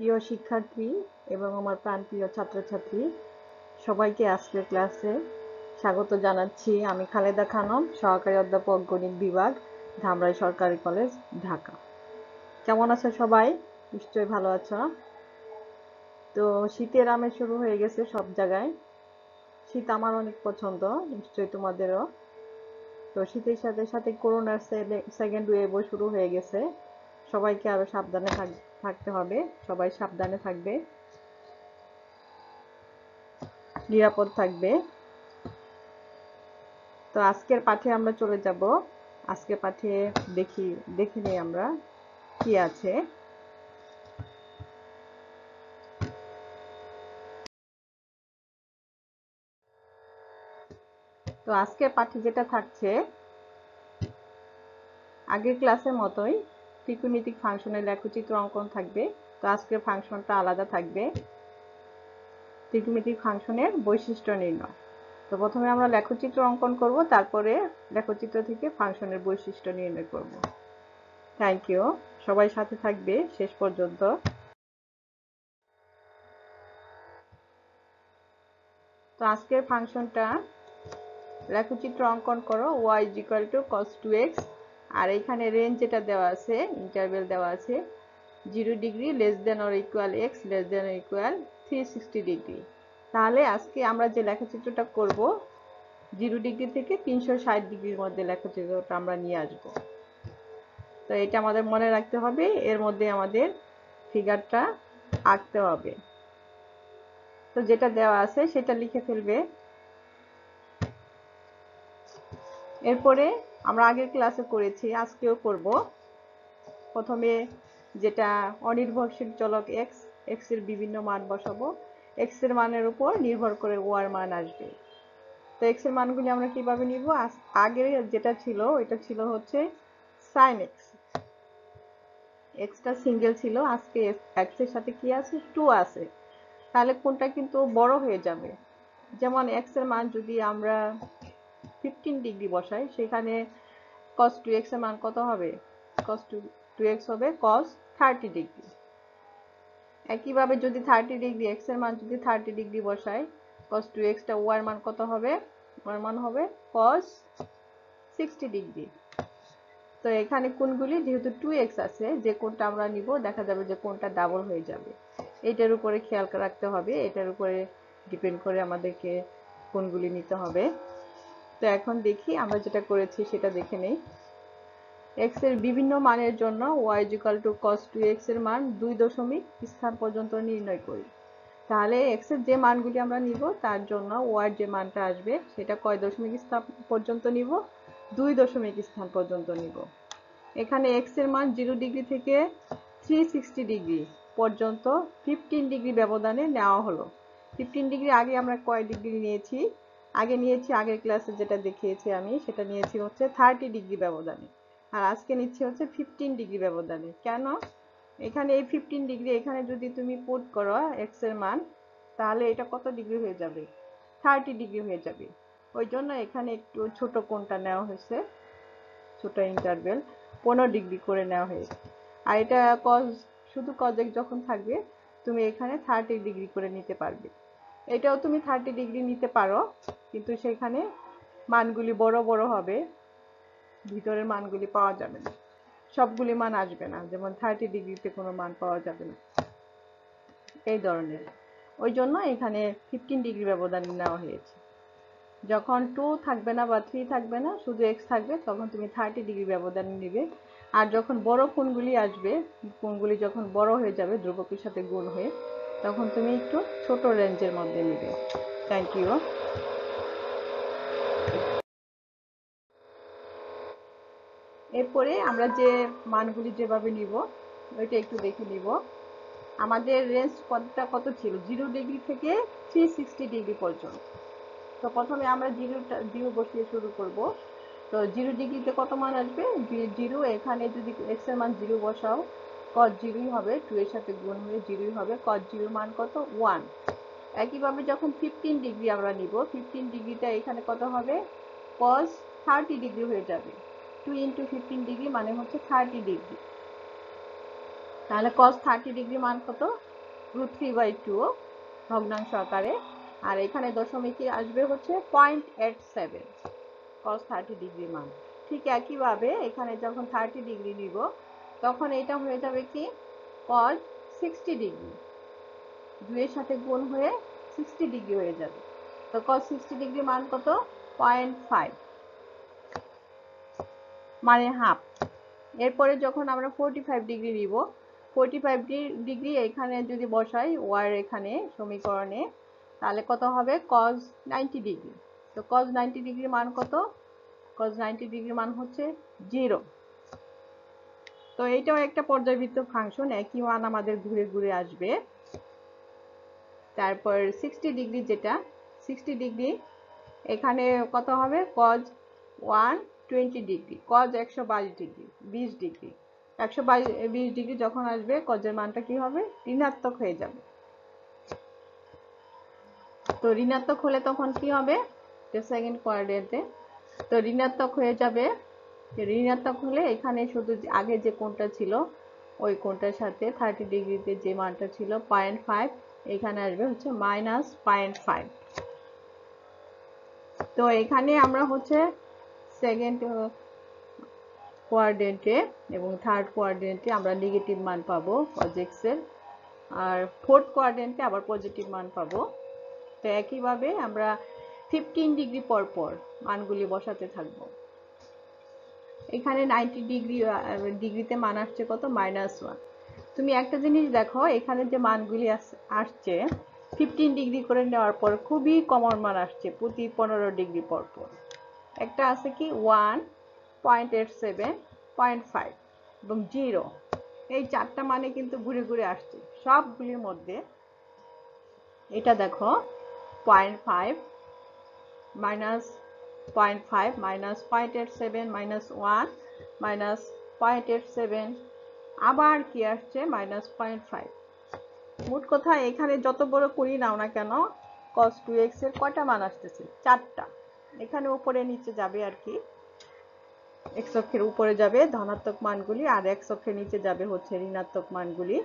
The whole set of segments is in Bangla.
প্রিয় শিক্ষার্থী এবং আমার প্রাণপ্রিয় ছাত্রছাত্রী সবাইকে আজকের ক্লাসে স্বাগত জানাচ্ছি। আমি খালেদা খানম, সহকারী অধ্যাপক, গণিত বিভাগ, ধামরাই সরকারি কলেজ, ঢাকা। কেমন আছো সবাই? নিশ্চয়ই ভালো আছো। তো শীতের আমেজ শুরু হয়ে গেছে সব জায়গায়। শীত আমার অনেক পছন্দ, নিশ্চয়ই তোমাদেরও। তো শীতের সাথে সাথে করোনার সেকেন্ড ওয়েভও শুরু হয়ে গেছে। সবাইকে আরো সাবধানে থাকতে হবে। সবাই সাবধানে থাকবে, নিরাপদ থাকবে। তো আজকের পাঠে আমরা চলে যাব। আজকের পাঠে দেখে নেই আমরা কি আছে। তো আজকের পাঠে যেটা থাকছে আগের ক্লাসের মতোই ত্রিকোণমিতিক ফাংশনের লেখচিত্র অঙ্কন থাকবে। তো আজকের ফাংশনটা আলাদা থাকবে, ত্রিকোণমিতিক ফাংশনের বৈশিষ্ট্য নির্ণয়। তো প্রথমে আমরা লেখচিত্র অঙ্কন করব, তারপরে লেখচিত্র থেকে ফাংশনের বৈশিষ্ট্য নির্ণয় করব। থ্যাংক ইউ, সবাই সাথে থাকবে শেষ পর্যন্ত। তো আজকের ফাংশনটা, লেখচিত্র অঙ্কন করো y cos 2x, আর এখানে রেঞ্জ যেটা দেওয়া আছে, ইন্টারভ্যাল দেওয়া আছে 0 degree less than or equal x less than or equal 360 degree. তাহলে আজকে আমরা যে লেখচিত্রটা করব 0 ডিগ্রি থেকে 360 ডিগ্রির মধ্যে লেখচিত্রটা আমরা নিয়ে আসব। তো এটা আমাদের মনে রাখতে হবে, এর মধ্যে আমাদের ফিগারটা আঁকতে হবে। তো যেটা দেওয়া আছে সেটা লিখে ফেলবে। এরপরে আমরা আগের ক্লাসে করেছি, আজকেও করব। প্রথমে যেটা অনির্ভরশীল চলক x এর বিভিন্ন মান বসাবো, x এর মানের উপর নির্ভর করে y এর মান আসবে। তো x এর মানগুলি আমরা কিভাবে নিব? আগে যেটা ছিল এটা ছিল হচ্ছে sin x, x টা সিঙ্গেল ছিল, আজকে x এর সাথে কি আছে, 2 আছে। তাহলে কোনটা কিন্তু বড় হয়ে যাবে। যেমন x এর মান যদি আমরা 15 ডিগ্রি বসাই, সেখানে cos 2x এর মান কত হবে? cos 2x হবে cos 30 ডিগ্রি। একইভাবে যদি 30 ডিগ্রি, x এর মান যদি 30 ডিগ্রি বসাই, cos 2x টা y এর মান কত হবে? y এর মান হবে cos 60 ডিগ্রি। তো এখানে কোণগুলি যেহেতু 2x আছে, যে কোণটা আমরা নিব দেখা যাবে যে কোণটা ডাবল হয়ে যাবে। এটার উপরে খেয়াল রাখতে হবে, এটার উপরে ডিপেন্ড করে আমাদেরকে কোণগুলি নিতে হবে। তো এখন দেখি আমরা যেটা করেছি সেটা দেখে নেই। x এর বিভিন্ন মানের জন্য y cos 2x এর মান 2 দশমিক স্থান পর্যন্ত নির্ণয় করি। তাহলে x এর যে মানগুলি আমরা নিব তার জন্য y এর যে মানটা আসবে সেটা কয় দশমিক স্থান পর্যন্ত নিব? 2 দশমিক স্থান পর্যন্ত নিব। এখানে x এর মান 0 ডিগ্রি থেকে 360 ডিগ্রি পর্যন্ত 15 ডিগ্রি ব্যবধানে নেওয়া হলো। 15 ডিগ্রি আগে আমরা কয় ডিগ্রি নিয়েছি? আগের ক্লাসে যেটা দেখিয়েছি আমি, সেটা নিয়েছি হচ্ছে 30 ডিগ্রি ব্যবধানে, আর আজকে নিচ্ছি হচ্ছে 15 ডিগ্রি ব্যবধানে। কেন? এখানে এই 15 ডিগ্রি এখানে যদি তুমি পুট করো x এর মান, তাহলে এটা কত ডিগ্রি হয়ে যাবে? 30 ডিগ্রি হয়ে যাবে। ওই জন্য এখানে একটু ছোট কোণটা নেওয়া হয়েছে, ছোট ইন্টারভেল 15 ডিগ্রি করে নেওয়া হয়েছে। আর এটা শুধু cos x যখন থাকবে তুমি এখানে 30 ডিগ্রি করে নিতে পারবে। এটাও তুমি 30 ডিগ্রি নিতে পারো, কিন্তু সেখানে মানগুলি বড় বড় হবে, ভিতরের মানগুলি পাওয়া যাবে না, সবগুলি মান আসবে না। যেমন 30 ডিগ্রিতে কোনো মান পাওয়া যাবে না, এই ধরনের। ওই জন্য এখানে 15 ডিগ্রি ব্যবধান নেওয়া হয়েছে। যখন 2 থাকবে না বা 3 থাকবে না, শুধু x থাকবে, তখন তুমি 30 ডিগ্রি ব্যবধানে নিবে। আর যখন বড় কোণগুলি আসবে, কোণগুলি যখন বড় হয়ে যাবে ধ্রুবকের সাথে গুণ হয়ে, তখন তুমি একটু ছোট রেঞ্জের মধ্যে নিবে। Thank you. এরপরে আমরা যে মানগুলি যেভাবে নিব ওইটা একটু দেখে নিব। আমাদের রেঞ্জ কত ছিল? 0 ডিগ্রি থেকে 360 ডিগ্রি পর্যন্ত। তো প্রথমে আমরা জিরো বসিয়ে শুরু করব। তো 0 ডিগ্রিতে কত মান আসবে? 0। এখানে যদি x এর মান 0 বসাও, cos 0 হবে, 2 এর সাথে গুণ হয়ে 0 হবে। cos 0 মান কত? 1। একইভাবে যখন 15 ডিগ্রি আমরা নিব, 15 ডিগ্রিটা এখানে কত হবে? cos 30 ডিগ্রি হয়ে যাবে। 2 × 15 ডিগ্রি মানে হচ্ছে 30 ডিগ্রি। তাহলে cos 30 ডিগ্রি মান কত? √3/2 ভগ্নাংশ আকারে। আর এখানে দশমিকে আসবে হচ্ছে 0.87 cos 30 ডিগ্রি মান। ঠিক একইভাবে এখানে যখন 30 ডিগ্রি নিব তখন এটা হয়ে যাবে কি cos 60 ডিগ্রি, 2 এর সাথে গুণ হয়ে 60 ডিগ্রি হয়ে যাবে। তো cos 60 ডিগ্রি মান কত? 0.5 মানে হাফ। এরপরে যখন আমরা 45 ডিগ্রি নিব, 45 ডিগ্রি এখানে যদি বসাই ওয়ার এখানে সমীকরণে, তাহলে কত হবে? cos 90 degree. তো cos 90 ডিগ্রি মান কত? cos 90 ডিগ্রি মান হচ্ছে 0। তো এইটাও একটা পর্যায়বৃত্ত ফাংশন, একই মান আমাদের ঘুরে ঘুরে আসবে। তারপর 60 ডিগ্রি, যেটা 60 ডিগ্রি এখানে কত হবে? cos 120 degree, cos 122 degree, 20 degree. 120 degree যখন আসবে cos এর মানটা কি হবে? ঋণাত্মক হয়ে যাবে। তো ঋণাত্মক হলে তখন কি হবে? সেকেন্ড কোয়াড্রেন্টে তো ঋণাত্মক হয়ে যাবে। ঋণাত্মক হলে এখানে শুধু আগে যে কোণটা ছিল ওই কোণটার সাথে 30 ডিগ্রিতে যে মানটা ছিল 0.5, এখানে আসবে হচ্ছে -0.5। তো এখানে আমরা হচ্ছে সেকেন্ড কোয়াড্রেন্টে এবং থার্ড কোয়াড্রেন্টে আমরা নেগেটিভ মান পাবো cos x এর, আর ফোর্থ কোয়াড্রেন্টে আবার পজিটিভ মান পাবো। তো একইভাবে আমরা 15 ডিগ্রি পর পর মানগুলি বসাতে থাকবো। এখানে 90 ডিগ্রিতে মান আসছে কত? -1। তুমি একটা জিনিস দেখো, এখানে যে মানগুলি আসছে 15 ডিগ্রি করে নেওয়ার পর খুবই কমন মান আসছে প্রতি 15 ডিগ্রি পর পর। একটা আছে কি 1, 0.87, 0.5 এবং 0। এই চারটা মানে কিন্তু ঘুরে ঘুরে আসছে সবগুলির মধ্যে। এটা দেখো 0.5 মাইনাস 0.5 মাইনাস 0.87 মাইনাস 1 মাইনাস 0.87, আবার কি আসছে -0.5। মোট কথা এখানে যত বড় করি নাও না কেন cos 2x এর কয়টা মান আসতেছে? 4টা। এখানে উপরে নিচে যাবে আর কি, x অক্ষের উপরে যাবে ধনাত্মক মানগুলি আর x অক্ষের নিচে যাবে হচ্ছে ঋণাত্মক মানগুলি।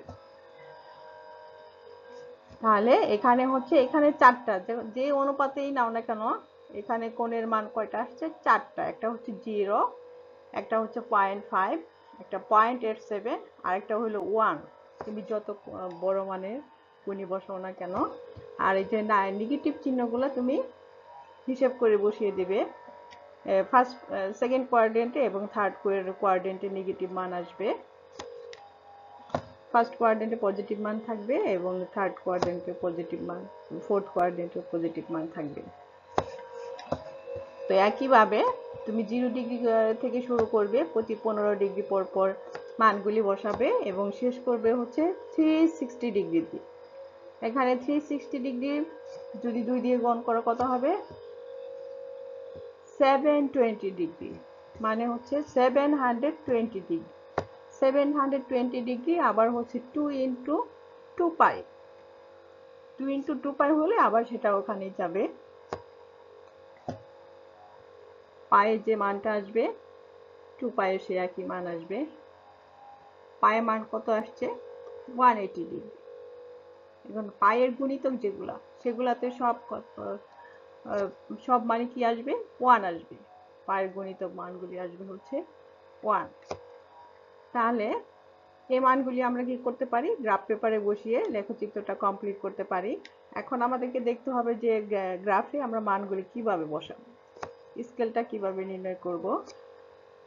তাহলে এখানে হচ্ছে এখানে 4টা, যে অনুপাতেই নাও না কেন এখানে কোণের মান কয়টা আসছে? 4টা। একটা হচ্ছে 0, একটা হচ্ছে 0.5, একটা 0.87 আর একটা হলো 1। তুমি যত বড় মানের কোণই বসাও না কেন। আর এই যে নেগেটিভ চিহ্নগুলো তুমি হিসেব করে বসিয়ে দিবে। ফার্স্ট সেকেন্ড কোয়াড্রেন্টে এবং থার্ড কোয়াড্রেন্টে নেগেটিভ মান আসবে। ফার্স্ট কোয়াড্রেন্টে পজিটিভ মান থাকবে এবং থার্ড কোয়াড্রেন্টে পজিটিভ মান, ফোর্থ কোয়াড্রেন্টে পজিটিভ মান থাকবে। তো একইভাবে তুমি 0 ডিগ্রি থেকে শুরু করবে, প্রতি 15 ডিগ্রি পর পর মানগুলি বসাবে এবং শেষ করবে হচ্ছে 360 ডিগ্রি দিয়ে। এখানে 360 ডিগ্রি যদি 2 দিয়ে গুণ করো কত হবে? 720 ডিগ্রি, মানে হচ্ছে 720 ডিগ্রি। 720 ডিগ্রি আবার হচ্ছে 2 ইন্টু 2 পাই, 2 ইন্টু 2 পাই হলে আবার সেটা ওখানে যাবে। পায়ের যে মানটা আসবে 2 পায়ের সে একই মান আসবে। পায়ের মান কত আসছে? 180 ডিগ্রি। এখন পায়ের গুণিতক যেগুলা সেগুলাতে সব মানে কি আসবে? 1 আসবে। পায়ের গুণিতক মানগুলি আসবে হচ্ছে 1। তাহলে এই মানগুলি আমরা কি করতে পারি? গ্রাফ পেপারে বসিয়ে লেখচিত্রটা কমপ্লিট করতে পারি। এখন আমাদেরকে দেখতে হবে যে গ্রাফে আমরা মানগুলি কিভাবে বসাবো, স্কেলটা কিভাবে নির্ণয় করব,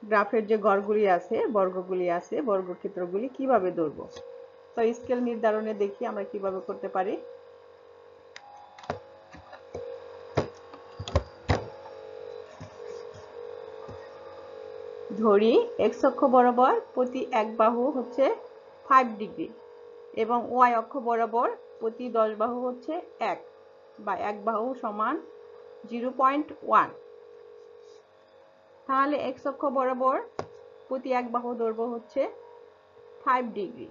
গ্রাফের যে ঘরগুলি আছে, বর্গগুলি আছে, বর্গক্ষেত্রগুলি কিভাবে ধরবো। তো স্কেল নির্ধারণে দেখি আমরা কিভাবে করতে পারি। ধরি x অক্ষ বরাবর প্রতি এক বাহু হচ্ছে 5 ডিগ্রি এবং y অক্ষ বরাবর প্রতি 10 বাহু হচ্ছে 1 বা এক বাহু সমান 0.1। তাহলে x অক্ষ বরাবর প্রতি এক বাহু দৈর্ঘ্য হচ্ছে 5 ডিগ্রি,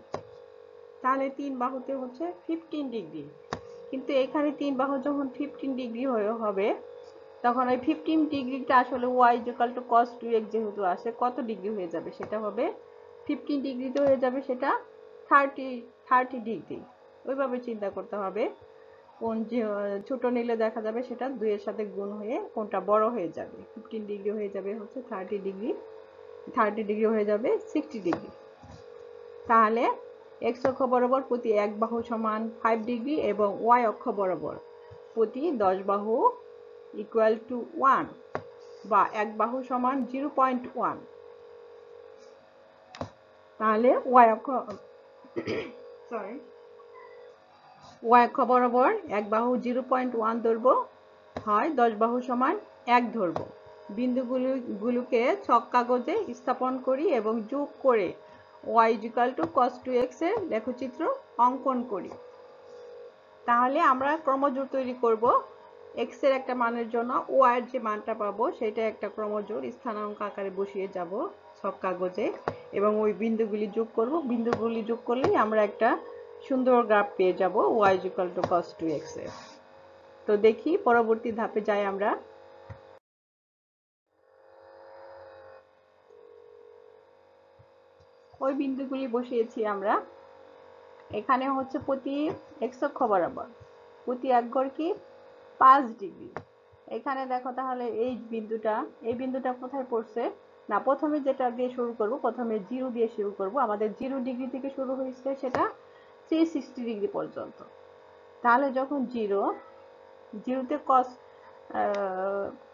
তাহলে 3 বাহুতে হচ্ছে 15 ডিগ্রি। কিন্তু এখানে 3 বাহু যখন 15 ডিগ্রি হবে তখন ওই 15 ডিগ্রিটা আসলে y cos 2x যেহেতু আসে কত ডিগ্রি হয়ে যাবে? সেটা হবে 15 ডিগ্রিতে হয়ে যাবে সেটা 30 ডিগ্রি। ওইভাবে চিন্তা করতে হবে। কোন যে ছোট নিলে দেখা যাবে সেটা 2 এর সাথে গুণ হয়ে কোনটা বড় হয়ে যাবে। 15 ডিগ্রি হয়ে যাবে হচ্ছে 30 ডিগ্রি, 30 ডিগ্রি হয়ে যাবে 60 ডিগ্রি। তাহলে x অক্ষ বরাবর প্রতি এক বাহু সমান 5 ডিগ্রি এবং y অক্ষ বরাবর প্রতি 10 বাহু ইকুয়াল টু 1 বা এক বাহু সমান 0.1। তাহলে y অক্ষ বরাবর এক বাহু 0.1 ধরবো, হয় 10 বাহু সমান 1 ধরবো। বিন্দুগুলোকে ছক কাগজে স্থাপন করি এবং যোগ করে y cos 2x এর লেখচিত্র অঙ্কন করি। তাহলে আমরা ক্রমজোড় তৈরি করব। x এর একটা মানের জন্য y এর যে মানটা পাবো সেটা একটা ক্রমজোড় স্থানাঙ্ক আকারে বসিয়ে যাব ছক কাগজে এবং ওই বিন্দুগুলি যোগ করব। বিন্দুগুলি যোগ করলেই আমরা একটা সুন্দর গ্রাফ পেয়ে যাব y cos 2x এর। তো দেখি পরবর্তী ধাপে যাই আমরা। ওই বিন্দুগুলি বসিয়েছি আমরা। এখানে হচ্ছে প্রতি x অক্ষ বরাবর প্রতি এক ঘর কি 5 ডিগ্রি। এখানে দেখো তাহলে এই বিন্দুটা কোথায় পড়ছে না, প্রথমে যেটা দিয়ে শুরু করব, প্রথমে 0 দিয়ে শুরু করব। আমাদের 0 ডিগ্রি থেকে শুরু হয়েছে সেটা 360 ডিগ্রি পর্যন্ত। তাহলে যখন 0 তে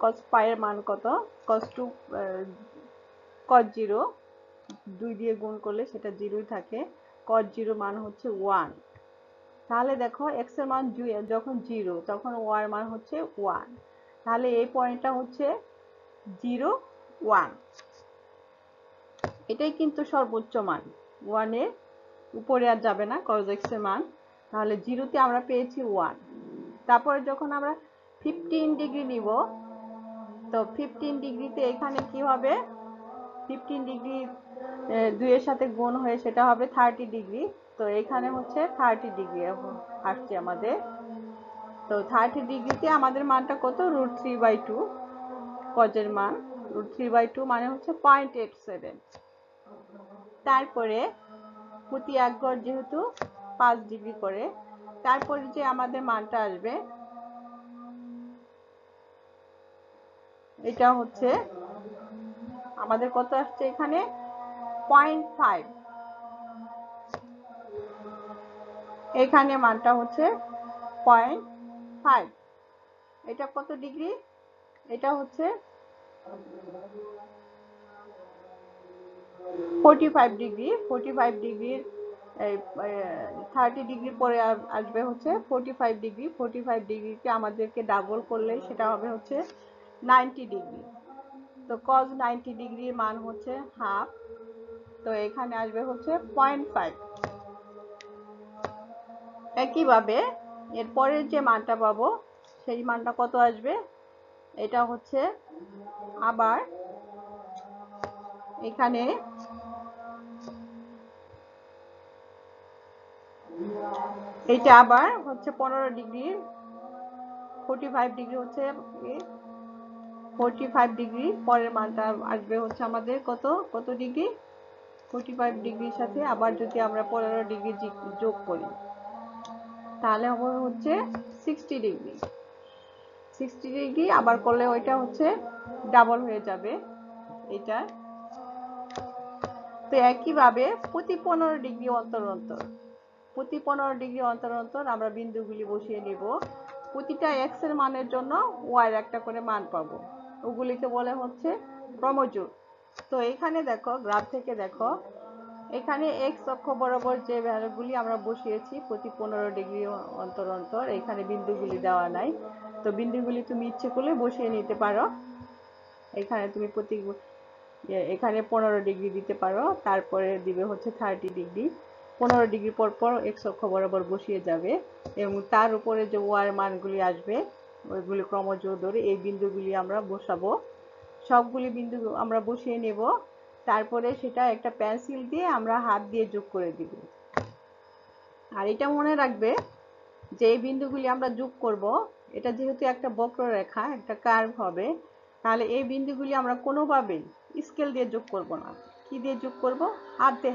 cos পাই এর মান কত, cos 0 2 দিয়ে গুণ করলে সেটা 0ই থাকে। cos 0 মান হচ্ছে 1। তাহলে দেখো x এর মান যখন 0 তখন y এর মান হচ্ছে 1। তাহলে এই পয়েন্টটা হচ্ছে 0 1। এটাই কিন্তু সর্বোচ্চ মান, 1 এর উপরে আর যাবে না cos x এর মান। তাহলে 0 তে আমরা পেয়েছি 1। তারপরে যখন আমরা 15 ডিগ্রি নিব, তো 15 ডিগ্রিতে এখানে কি হবে, 15 ডিগ্রি 2 এর সাথে গুণ হয়ে সেটা হবে 30 ডিগ্রি। তো এখানে হচ্ছে 30 ডিগ্রি আসছে আমাদের। তো 30 ডিগ্রিতে আমাদের মানটা কত, √3/2 cos এর মান। √3/2 মানে হচ্ছে 0.87। তারপরে প্রতি এক ঘর যেহেতু 5 ডিগ্রি করে, তারপরে যে আমাদের মানটা আসবে এটা হচ্ছে আমাদের কত আসছে এখানে 0.5। এখানে মানটা হচ্ছে 0.5। এটা কত ডিগ্রি, এটা হচ্ছে 45 ডিগ্রি। 45 ডিগ্রির 30 ডিগ্রি পরে আসবে হচ্ছে 45 ডিগ্রি। 45 ডিগ্রিকে আমাদেরকে ডাবল করলে সেটা হবে হচ্ছে 90 ডিগ্রি। তো cos 90 ডিগ্রির মান হচ্ছে হাফ। তো এখানে আসবে হচ্ছে 0.5। একইভাবে এরপরের যে মানটা পাবো সেই মানটা কত আসবে, এটা হচ্ছে আবার এখানে এটা আবার হচ্ছে 15 ডিগ্রি। 45 ডিগ্রি হচ্ছে 45 ডিগ্রি পরের মানটা আসবে হচ্ছে আমাদের কত ডিগ্রি, 45 ডিগ্রির সাথে আবার যদি আমরা 15 ডিগ্রি যোগ করি তাহলে হবে হচ্ছে 60 ডিগ্রি। 60 ডিগ্রি আবার করলে ওইটা হচ্ছে ডাবল হয়ে যাবে এটা। তো একইভাবে প্রতি 15 ডিগ্রি অন্তর আমরা বিন্দুগুলি বসিয়ে নিব। প্রতিটা x এর মানের জন্য y এর একটা করে মান পাবো। ওগুলিকে বলে হচ্ছে ক্রমজোড়। তো এখানে দেখো, গ্রাফ থেকে দেখো, এখানে x অক্ষ বরাবর যে ভ্যালুগুলি আমরা বসিয়েছি প্রতি 15 ডিগ্রি অন্তর এখানে বিন্দুগুলি দেওয়া নাই। তো বিন্দুগুলি তুমি ইচ্ছে করলে বসিয়ে নিতে পারো। এখানে তুমি এখানে 15 ডিগ্রি দিতে পারো, তারপরে দিবে হচ্ছে 30 ডিগ্রি। 15 ডিগ্রি পর পর x অক্ষ বরাবর বসিয়ে যাবে এবং তার উপরে যে y এর মানগুলি আসবে ওইগুলি ক্রমজোড় ধরে এই বিন্দুগুলি আমরা বসাবো। সবগুলি বিন্দু আমরা বসিয়ে নেব। তারপরে সেটা একটা পেন্সিল দিয়ে আমরা হাত দিয়ে যোগ করে দিব। আর এটা মনে রাখবে যে এই বিন্দুগুলি আমরা যোগ করব, এটা যেহেতু একটা বক্ররেখা, একটা কার্ভ হবে, তাহলে এই বিন্দুগুলি আমরা কোনোভাবেই স্কেল দিয়ে যোগ করব না। কি দিয়ে যোগ করব,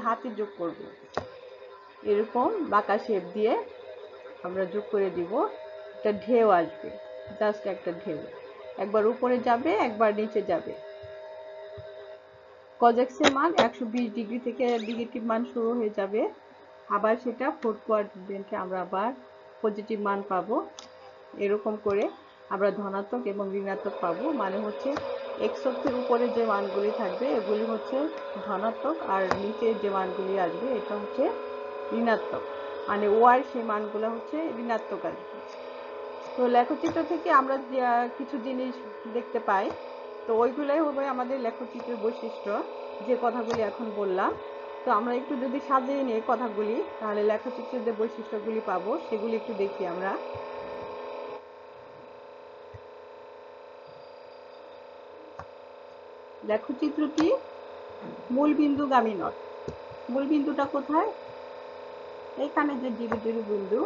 হাতে যোগ করব। এরকম বাঁকা শেপ দিয়ে আমরা যোগ করে দিব। একটা ঢেউ আসবে, জাস্ট একটা ঢেউ, একবার উপরে যাবে একবার নিচে যাবে। কজেক্সের মান 120 ডিগ্রি থেকে নেগেটিভ মান শুরু হয়ে যাবে, আবার সেটা ফোর্থ কোয়াড্রেন্টে আমরা আবার পজিটিভ মান পাবো। এরকম করে আমরা ধনাত্মক এবং ঋণাত্মক পাবো। মানে হচ্ছে এক্স অক্ষের উপরে যে মানগুলি থাকবে এগুলি হচ্ছে ধনাত্মক, আর নিচে যে মানগুলি আসবে এটা হচ্ছে ঋণাত্মক, মানে ওয়াই সেই মানগুলো হচ্ছে ঋণাত্মক আসবে। তো লেখচিত্র থেকে আমরা কিছু জিনিস দেখতে পাই, তো ওইগুলাই হবে আমাদের লেখচিত্রের বৈশিষ্ট্য, যে কথাগুলি এখন বললাম। তো আমরা একটু যদি সাজিয়ে নিই কথাগুলি, তাহলে লেখচিত্রের যে বৈশিষ্ট্যগুলি পাবো সেগুলি একটু দেখি আমরা। লেখচিত্রটি মূল বিন্দুগামী নয়। মূল বিন্দুটা কোথায়? এখানে যে জিরো জিরো বিন্দু,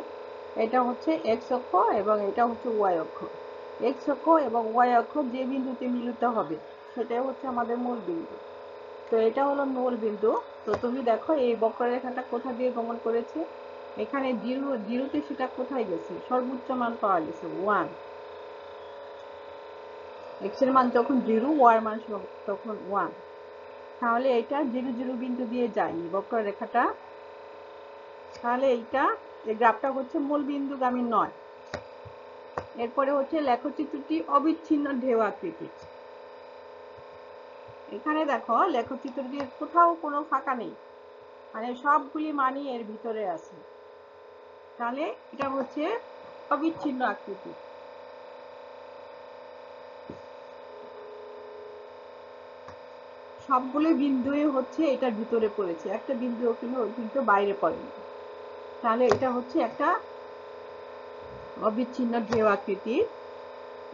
এটা হচ্ছে এক্স অক্ষ এবং এটা হচ্ছে ওয়াই অক্ষ। এক্স অক্ষ এবং ওয়াই অক্ষ যে বিন্দুতে মিলিত হবে সেটাই হচ্ছে আমাদের মূল বিন্দু। তো এটা হলো মূল বিন্দু। তো তুমি দেখো এই বক্ররেখাটা কোথা দিয়ে গমন করেছে, এখানে জিরোতে সেটা কোথায় গেছে, সর্বোচ্চ মান পাওয়া গেছে 1। এক্স এর মান যখন 0, ওয়াই এর মান তখন 1। তাহলে এটা জিরো জিরো বিন্দু দিয়ে যায়নি বক্ররেখাটা, তাহলে এইটা এই গ্রাফটা হচ্ছে মূল বিন্দুগামী নয়। এরপরে হচ্ছে লেখচিত্রটি অবিচ্ছিন্ন ঢেউ আকৃতি। এখানে দেখো লেখচিত্রটির কোথাও কোনো ফাঁকা নেই, মানে সবগুলি মানই এর ভিতরে আছে, তাহলে এটা হচ্ছে অবিচ্ছিন্ন আকৃতি। সবগুলো বিন্দুই হচ্ছে এটার ভিতরে পড়েছে, একটা বিন্দু কিন্তু বাইরে পড়েনি, তাহলে এটা হচ্ছে একটা অবিচ্ছিন্ন ঢেউ আকৃতি।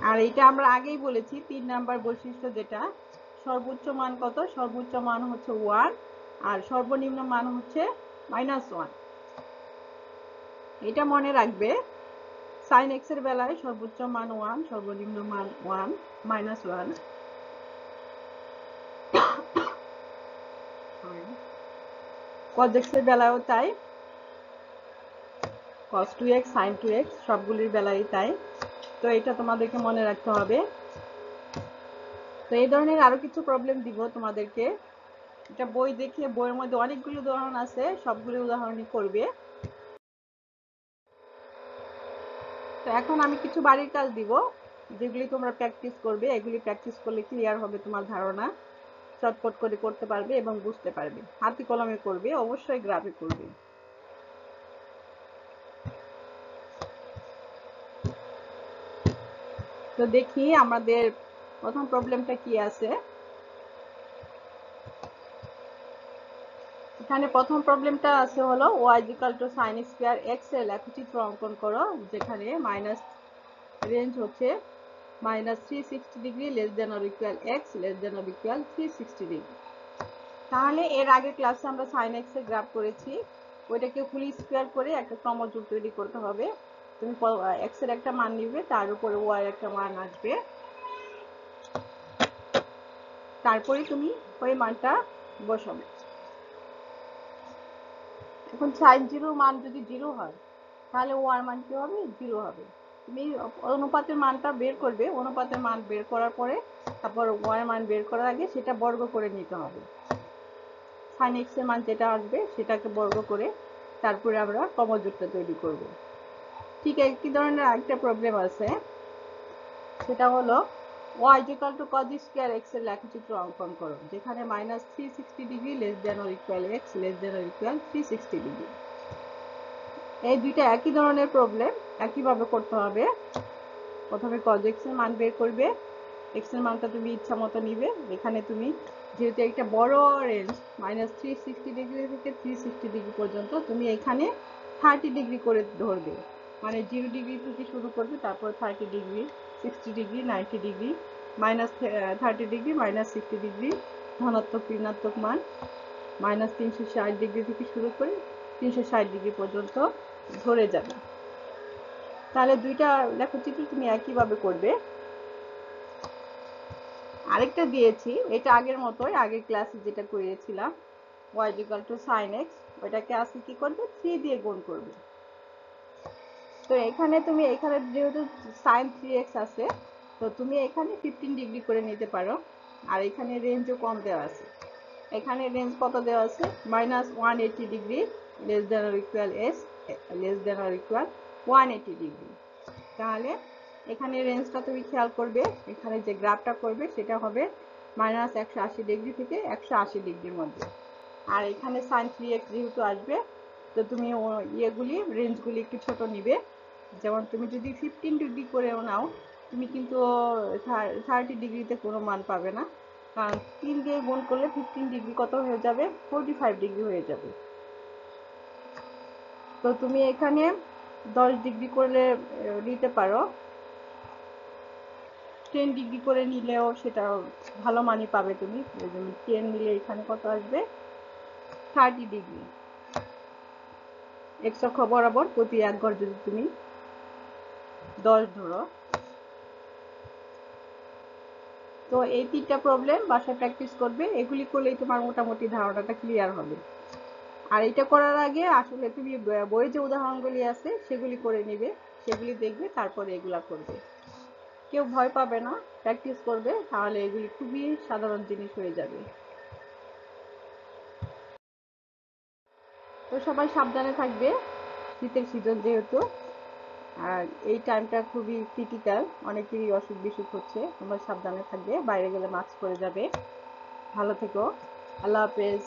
আর এটা আমরা আগেই বলেছি 3 নাম্বার বৈশিষ্ট্য, যেটা সর্বোচ্চ মান কত, সর্বোচ্চ মান হচ্ছে 1 আর সর্বনিম্ন মান হচ্ছে -1। এটা মনে রাখবে, sin x এর বেলায় সর্বোচ্চ মান 1, সর্বনিম্ন মান 1 -1। cos x এর বেলায়ও তাই, cos 2x sin 2x সবগুলির বেলায় তাই। তো এটা তোমাদেরকে মনে রাখতে হবে। তো এই ধরনের আরো কিছু প্রবলেম দিব তোমাদেরকে, এটা বই দেখে, বইয়ের মধ্যে অনেকগুলো উদাহরণ আছে, সবগুলো উদাহরণই করবে। তো এখন আমি কিছু বাড়ির কাজ দিব, যেগুলি তোমরা প্র্যাকটিস করবে। এগুলি প্র্যাকটিস করলে ক্লিয়ার হবে তোমার ধারণা, চটপট করে করতে পারবে এবং বুঝতে পারবে। হাতে কলমে করবে, অবশ্যই গ্রাফে করবে। তো দেখি আমাদের প্রথম প্রবলেমটা কি আছে। এখানে প্রথম প্রবলেমটা আছে হলো y = sin স্কয়ার x এর লেখচিত্র অঙ্কন করো, যেখানে মাইনাস রেঞ্জ হচ্ছে -360 degree less than or equal x less than or equal 360 degree. তাহলে এর আগে ক্লাসে আমরা sin x এর গ্রাফ করেছি, ওইটাকে ফুল স্কয়ার করে একটা ক্রমজোড় তৈরি করতে হবে। তুমি x এর একটা মান নিবে, তার উপরে y এর একটা মান আসবে, তারপরে তুমি ওই মানটা বসাবে। এখন sin 0 মান যদি 0 হয়, তাহলে y এর মান কি হবে, 0 হবে। তুমি অনুপাতের মানটা বের করবে, অনুপাতের মান বের করার পরে তারপর y এর মান বের করার আগে সেটা বর্গ করে নিতে হবে। sin x এর মান যেটা আসবে সেটাকে বর্গ করে তারপরে আমরা ক্রমজোড়টা তৈরি করব। ঠিক একই ধরনের আরেকটা প্রবলেম আছে, সেটা হলো y = cos স্কয়ার x এর লেখচিত্র অঙ্কন করো, যেখানে -360 degree less than or equal x less than or equal 360 degree. এই দুইটা একই ধরনের প্রবলেম, একইভাবে করতে হবে। প্রথমে cos x এর মান বের করবে, x এর মানটা তুমি ইচ্ছা মতো নিবে। এখানে তুমি যেহেতু একটা বড় রেঞ্জ -360 ডিগ্রি থেকে 360 ডিগ্রি পর্যন্ত, তুমি এখানে 30 ডিগ্রি করে ধরবে, মানে 0 ডিগ্রি থেকে শুরু করবে, তারপর 30 degree, 60 degree, 90 degree, -30 degree, -60 degree, ধনাত্মক ঋণাত্মক মান, -360 ডিগ্রি থেকে শুরু করে 360 ডিগ্রি পর্যন্ত ধরে যাবে। তাহলে দুইটা লেখচিত্র তুমি একইভাবে করবে। আরেকটা দিয়েছি, এটা আগের মতোই, আগের ক্লাসে যেটা করিয়েছিলাম। y equal to sine X, ওইটাকে আজকে কি করবে 3 দিয়ে গুণ করবে। তো এখানে তুমি এখানে যেহেতু সাইন 3x আছে, তো তুমি এখানে 15 ডিগ্রি করে নিতে পারো। আর এখানে রেঞ্জও কম দেওয়া আছে। এখানে রেঞ্জ কত দেওয়া আছে, -180 degree less than or equal S, less than or equal 180 degree. তাহলে এখানে রেঞ্জটা তুমি খেয়াল করবে, এখানে যে গ্রাফটা করবে সেটা হবে -180 ডিগ্রি থেকে 180 ডিগ্রির মধ্যে। আর এখানে সাইন 3x যেহেতু আসবে, তো তুমি ইয়েগুলি রেঞ্জগুলি একটু ছোট নিবে। যেমন তুমি যদি 15 ডিগ্রি করেও নাও, তুমি কিন্তু 30 ডিগ্রিতে কোনো মান পাবে না, কারণ 3 দিয়ে গুণ করলে 15 ডিগ্রি কত হয়ে যাবে, 45 ডিগ্রি হয়ে যাবে। তো তুমি এখানে 10 ডিগ্রি করলে নিতে পারো, 10 ডিগ্রি করে নিলেও সেটা ভালো মানই পাবে তুমি। 10 নিলে এখানে কত আসবে, 30 ডিগ্রি। এক্স অক্ষ বরাবর প্রতি এক ঘর যদি তুমি 10 ধরো। তো এই 3টা প্রবলেম বাসায় প্র্যাকটিস করবে, এগুলি করলেই তোমার মোটামুটি ধারণাটা ক্লিয়ার হবে। আর এটা করার আগে আসলে তুমি বইয়ে যে উদাহরণগুলি আছে সেগুলি করে নিবে, সেগুলি দেখবে, তারপরে এগুলা করবে। কেউ ভয় পাবে না, প্র্যাকটিস করবে, তাহলে এগুলি খুবই সাধারণ জিনিস হয়ে যাবে। তো সবাই সাবধানে থাকবে, শীতের সিজন যেহেতু, আর এই টাইমটা খুবই ক্রিটিক্যাল, অনেকেরই অসুখ বিসুখ হচ্ছে। তোমরা সাবধানে থাকবে, বাইরে গেলে মাস্ক পরে যাবে। ভালো থেকো, আল্লাহ হাফেজ।